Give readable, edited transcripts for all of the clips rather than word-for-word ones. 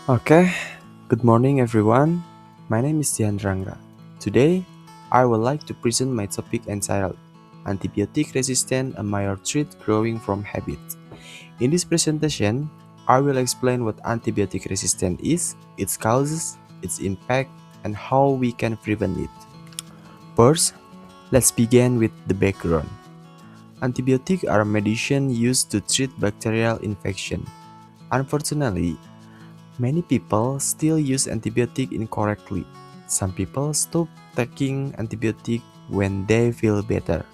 Okay, good morning everyone. My name is Dian Rangga. Today, I would like to present my topic entitled Antibiotic Resistance, a Minor Threat Growing from Habit. In this presentation, I will explain what antibiotic resistance is, its causes, its impact, and how we can prevent it. First, let's begin with the background. Antibiotics are medicine used to treat bacterial infection. Unfortunately, many people still use antibiotic incorrectly. Some people stop taking antibiotic when they feel better,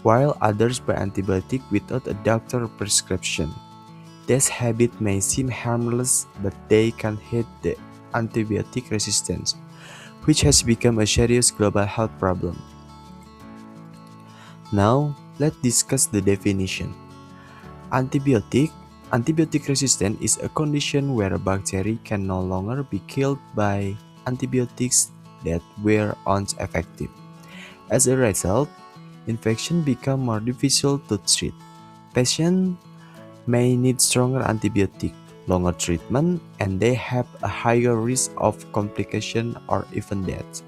while others buy antibiotic without a doctor prescription. This habit may seem harmless, but they can hit the antibiotic resistance, which has become a serious global health problem. Now, let's discuss the definition. Antibiotic Antibiotic resistance is a condition where a bacteria can no longer be killed by antibiotics that were once effective. As a result, infection become more difficult to treat. Patients may need stronger antibiotic, longer treatment, and they have a higher risk of complication or even death.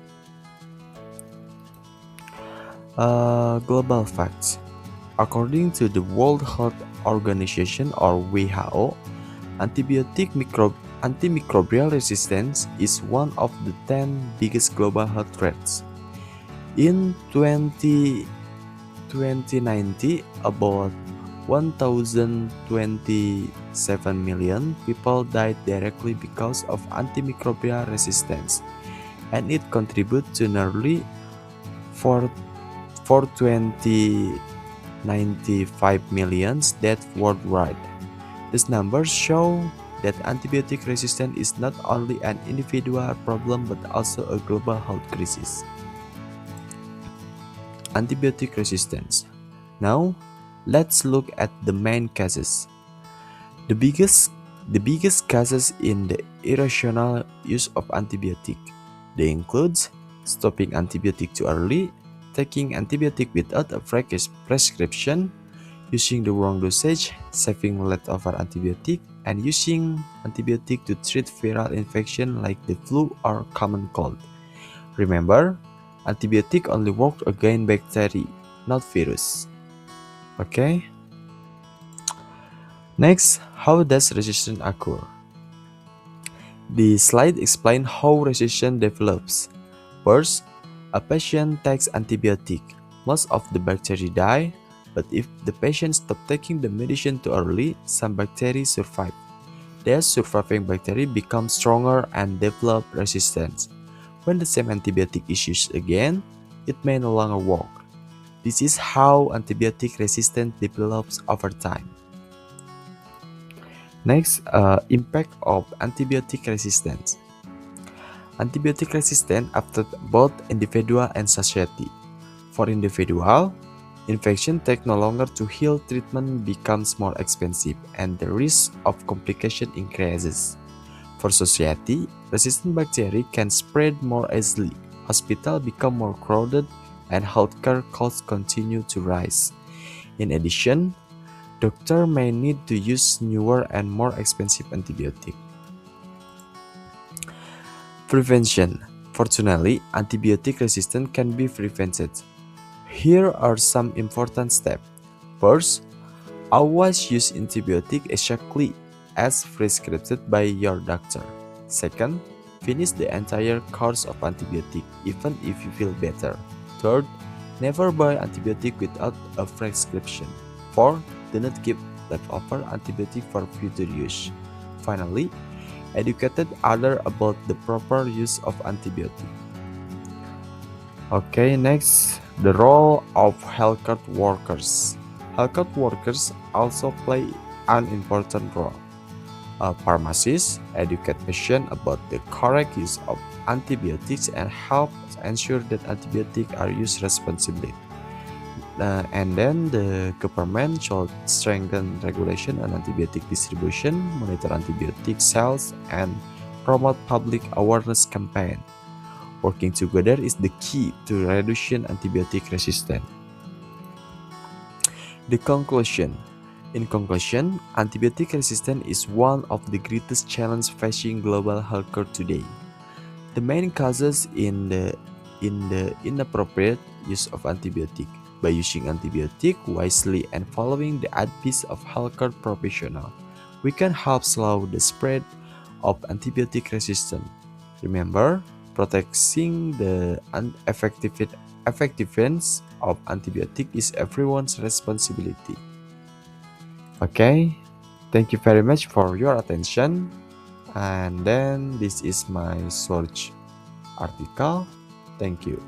Global facts. According to the World Health Organization or WHO, antimicrobial resistance is one of the 10 biggest global health threats. In 2019, about 1,027 million people died directly because of antimicrobial resistance, and it contributes to nearly 4 495 million deaths worldwide. These numbers show that antibiotic resistance is not only an individual problem but also a global health crisis. Antibiotic resistance. Now, let's look at the main causes. The biggest causes in the irrational use of antibiotic. They include stopping antibiotic too early, taking antibiotic without a prescription, using the wrong dosage, saving leftover antibiotic, and using antibiotic to treat viral infection like the flu or common cold. Remember, antibiotic only work against bacteria, not virus. Okay? Next, how does resistance occur? The slide explains how resistance develops. First, a patient takes antibiotic. Most of the bacteria die, but if the patient stops taking the medicine too early, some bacteria survive. These surviving bacteria become stronger and develop resistance. When the same antibiotic is used again, it may no longer work. This is how antibiotic resistance develops over time. Next, impact of antibiotic resistance. Antibiotic resistance affects both individual and society. For individual, infection takes no longer to heal, treatment becomes more expensive, and the risk of complication increases. For society, resistant bacteria can spread more easily, hospitals become more crowded, and healthcare costs continue to rise. In addition, doctors may need to use newer and more expensive antibiotics. Prevention. Fortunately, antibiotic resistance can be prevented. Here are some important steps. First, always use antibiotic exactly as prescribed by your doctor. Second, finish the entire course of antibiotic even if you feel better. Third, never buy antibiotic without a prescription. Fourth, do not keep leftover antibiotic for future use. Finally, educated others about the proper use of antibiotic. Okay, next, the role of healthcare workers. Healthcare workers also play an important role. Pharmacists educate patients about the correct use of antibiotics and help ensure that antibiotics are used responsibly. And then the government should strengthen regulation on antibiotic distribution, monitor antibiotic sales, and promote public awareness campaign. Working together is the key to reducing antibiotic resistance. The conclusion: In conclusion, antibiotic resistance is one of the greatest challenges facing global healthcare today. The main causes in the inappropriate use of antibiotic. By using antibiotic wisely and following the advice of healthcare professional, we can help slow the spread of antibiotic resistance. Remember, protecting the effectiveness of antibiotic is everyone's responsibility. Okay, thank you very much for your attention. And then this is my search article. Thank you.